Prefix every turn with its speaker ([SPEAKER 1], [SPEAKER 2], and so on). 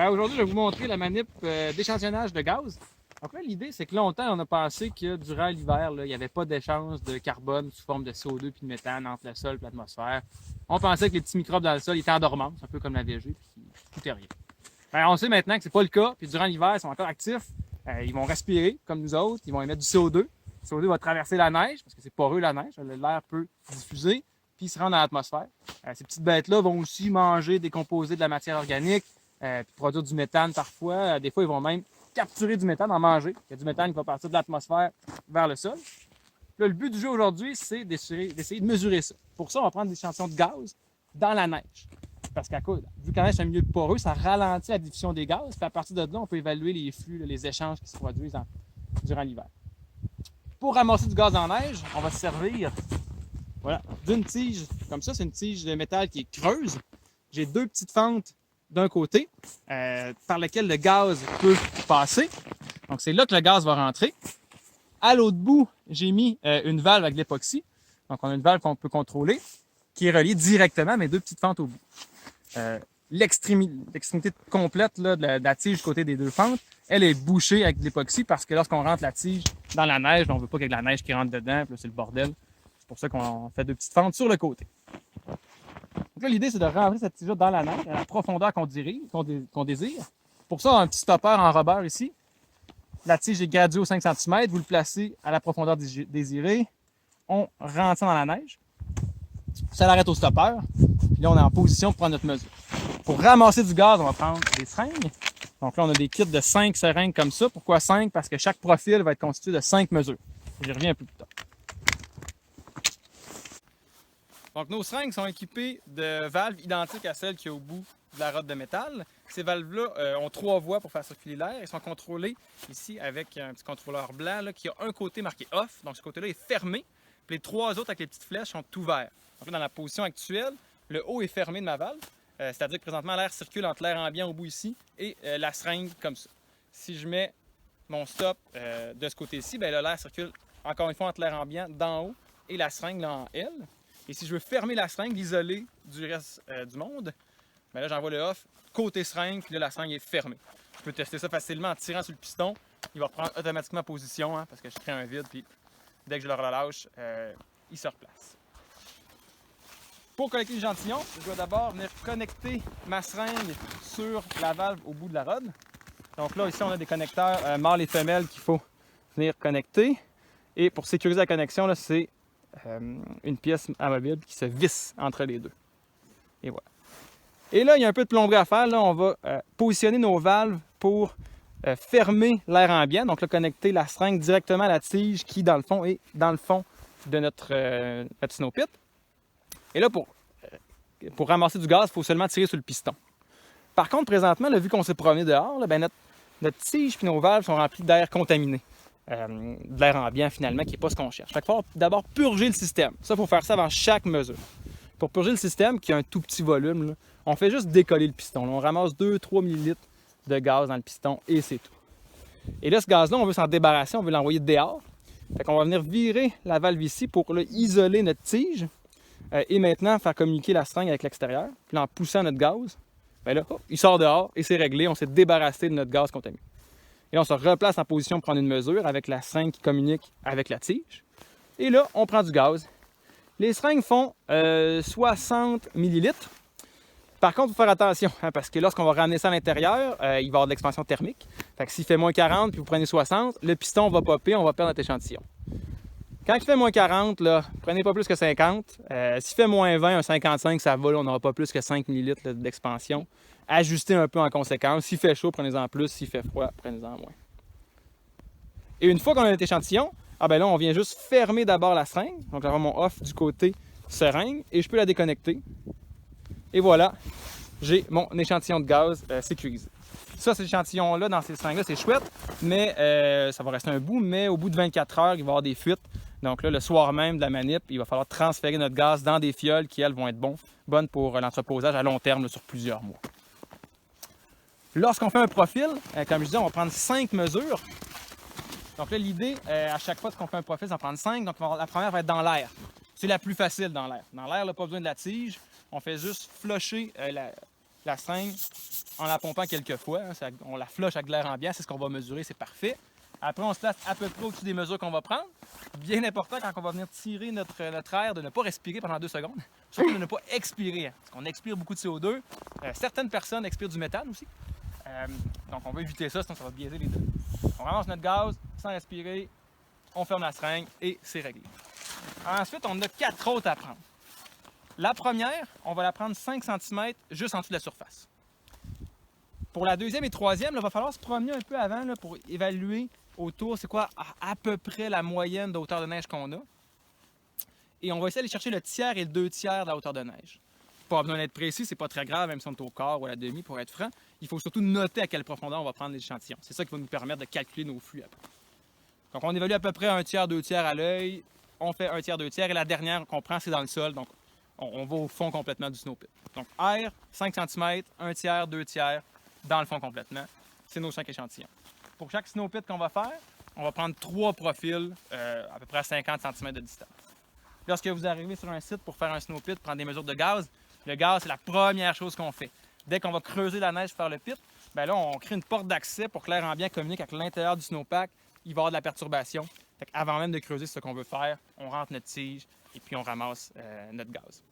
[SPEAKER 1] Aujourd'hui, je vais vous montrer la manip d'échantillonnage de gaz. Donc là, l'idée, c'est que longtemps, on a pensé que durant l'hiver, il n'y avait pas d'échange de carbone sous forme de CO2 et de méthane entre le sol et l'atmosphère. On pensait que les petits microbes dans le sol étaient en dormance, un peu comme la VG, puis qu'ils ne coûtaient rien. On sait maintenant que c'est pas le cas, puis durant l'hiver, ils sont encore actifs. Ils vont respirer comme nous autres, ils vont émettre du CO2. Le CO2 va traverser la neige, parce que c'est poreux la neige, l'air peut diffuser, puis se rendre dans l'atmosphère. Ces petites bêtes-là vont aussi manger, décomposer de la matière organique, puis produire du méthane parfois. Des fois, ils vont même capturer du méthane, en manger. Il y a du méthane qui va partir de l'atmosphère vers le sol. Là, le but du jeu aujourd'hui, c'est d'essayer de mesurer ça. Pour ça, on va prendre des échantillons de gaz dans la neige. Parce qu'à cause, vu que la neige est un milieu poreux, ça ralentit la diffusion des gaz. Puis à partir de là, on peut évaluer les flux, les échanges qui se produisent durant l'hiver. Pour ramasser du gaz en neige, on va se servir d'une tige comme ça. C'est une tige de métal qui est creuse. J'ai deux petites fentes d'un côté par lesquelles le gaz peut passer. Donc, c'est là que le gaz va rentrer. À l'autre bout, j'ai mis une valve avec l'époxy. Donc, on a une valve qu'on peut contrôler qui est reliée directement à mes deux petites fentes au bout. L'extrémité complète là, de la tige du côté des deux fentes, elle est bouchée avec de l'époxy parce que lorsqu'on rentre la tige dans la neige, on ne veut pas qu'il y ait de la neige qui rentre dedans, puis là, c'est le bordel. C'est pour ça qu'on fait deux petites fentes sur le côté. Donc là, l'idée, c'est de rentrer cette tige-là dans la neige, à la profondeur qu'on désire. Pour ça, on a un petit stopper en rubber ici. La tige est graduée au 5 cm. Vous le placez à la profondeur désirée. On rentre ça dans la neige. Ça l'arrête au stopper. Puis là, on est en position pour prendre notre mesure. Pour ramasser du gaz, on va prendre des seringues. Donc là, on a des kits de 5 seringues comme ça. Pourquoi 5? Parce que chaque profil va être constitué de 5 mesures. J'y reviens un peu plus tard. Donc, nos seringues sont équipées de valves identiques à celles qu'il y a au bout de la rode de métal. Ces valves-là ont 3 voies pour faire circuler l'air. Elles sont contrôlées ici avec un petit contrôleur blanc là, qui a un côté marqué « off ». Donc, ce côté-là est fermé. Puis les 3 autres avec les petites flèches sont ouverts. Donc, là, dans la position actuelle, le haut est fermé de ma valve. C'est-à-dire que présentement, l'air circule entre l'air ambiant au bout ici et la seringue comme ça. Si je mets mon stop de ce côté-ci, bien là, l'air circule encore une fois entre l'air ambiant d'en haut et la seringue là, en L. Et si je veux fermer la seringue, l'isoler du reste du monde, bien là, j'envoie le off côté seringue, puis là, la seringue est fermée. Je peux tester ça facilement en tirant sur le piston. Il va reprendre automatiquement position hein, parce que je crée un vide, puis dès que je le relâche, il se replace. Pour collecter l'échantillon, je dois d'abord venir connecter ma seringue sur la valve au bout de la rod. Donc là, ici, on a des connecteurs mâles et femelles qu'il faut venir connecter. Et pour sécuriser la connexion, c'est une pièce amovible qui se visse entre les deux. Et voilà. Et là, il y a un peu de plomberie à faire. Là, on va positionner nos valves pour fermer l'air ambiant. Donc là, connecter la seringue directement à la tige qui, dans le fond, est dans le fond de notre snow pit. Et là, pour ramasser du gaz, il faut seulement tirer sur le piston. Par contre, présentement, là, vu qu'on s'est promené dehors, là, ben notre tige et nos valves sont remplies d'air contaminé. De l'air ambiant, finalement, qui n'est pas ce qu'on cherche. Fait qu'il faut d'abord purger le système. Ça, il faut faire ça avant chaque mesure. Pour purger le système, qui a un tout petit volume, là, on fait juste décoller le piston. Là, on ramasse 2-3 ml de gaz dans le piston et c'est tout. Et là, ce gaz-là, on veut s'en débarrasser, on veut l'envoyer dehors. Fait qu'on va venir virer la valve ici pour là, isoler notre tige. Et maintenant, faire communiquer la seringue avec l'extérieur. Puis là, en poussant notre gaz, bien là, il sort dehors et c'est réglé. On s'est débarrassé de notre gaz contaminé. Et là, on se replace en position pour prendre une mesure avec la seringue qui communique avec la tige. Et là, on prend du gaz. Les seringues font 60 ml. Par contre, il faut faire attention, hein, parce que lorsqu'on va ramener ça à l'intérieur, il va y avoir de l'expansion thermique. Fait que s'il fait moins 40 puis vous prenez 60, le piston va popper, on va perdre notre échantillon. Quand il fait moins 40, là, prenez pas plus que 50. S'il fait moins 20, un 55, ça va, là, on n'aura pas plus que 5 ml d'expansion. Ajustez un peu en conséquence. S'il fait chaud, prenez-en plus. S'il fait froid, prenez-en moins. Et une fois qu'on a notre échantillon, ben là, on vient juste fermer d'abord la seringue. Donc, j'aurai mon off du côté seringue et je peux la déconnecter. Et voilà, j'ai mon échantillon de gaz sécurisé. Ça, cet échantillon-là, dans ces seringues-là, c'est chouette, mais ça va rester un bout. Mais au bout de 24 heures, il va y avoir des fuites. Donc là, le soir même de la manip, il va falloir transférer notre gaz dans des fioles qui, elles, vont être bonnes pour l'entreposage à long terme là, sur plusieurs mois. Lorsqu'on fait un profil, comme je disais, on va prendre 5 mesures. Donc là, l'idée, à chaque fois qu'on fait un profil, c'est d'en prendre 5. Donc la première va être dans l'air. C'est la plus facile dans l'air. Dans l'air, pas besoin de la tige. On fait juste flusher la seringue en la pompant quelques fois. Hein, on la flush avec de l'air ambiant, c'est ce qu'on va mesurer, c'est parfait. Après, on se place à peu près au-dessus des mesures qu'on va prendre. Bien important, quand on va venir tirer notre air, de ne pas respirer pendant 2 secondes. Surtout de ne pas expirer, hein, parce qu'on expire beaucoup de CO2. Certaines personnes expirent du méthane aussi. Donc, on va éviter ça, sinon ça va biaiser les deux. On ramasse notre gaz sans respirer, on ferme la seringue et c'est réglé. Ensuite, on a 4 autres à prendre. La première, on va la prendre 5 cm juste en dessous de la surface. Pour la deuxième et troisième, il va falloir se promener un peu avant là, pour évaluer autour, c'est quoi à peu près la moyenne de hauteur de neige qu'on a. Et on va essayer d'aller chercher le tiers et le 2/3 de la hauteur de neige. Pas besoin d'être précis, c'est pas très grave, même si on est au quart ou à la demi, pour être franc. Il faut surtout noter à quelle profondeur on va prendre l'échantillon. C'est ça qui va nous permettre de calculer nos flux après. Donc on évalue à peu près 1/3, 2/3 à l'œil. On fait 1/3, 2/3 et la dernière qu'on prend, c'est dans le sol. Donc on va au fond complètement du snow pit. Donc air, 5 cm, 1/3, 2/3 dans le fond complètement. C'est nos 5 échantillons. Pour chaque snow pit qu'on va faire, on va prendre 3 profils à peu près à 50 cm de distance. Lorsque vous arrivez sur un site pour faire un snow pit, prendre des mesures de gaz, le gaz, c'est la première chose qu'on fait. Dès qu'on va creuser la neige pour faire le pit, bien là, on crée une porte d'accès pour que l'air ambiant communique avec l'intérieur du snowpack. Il va y avoir de la perturbation. Avant même de creuser ce qu'on veut faire, on rentre notre tige et puis on ramasse notre gaz.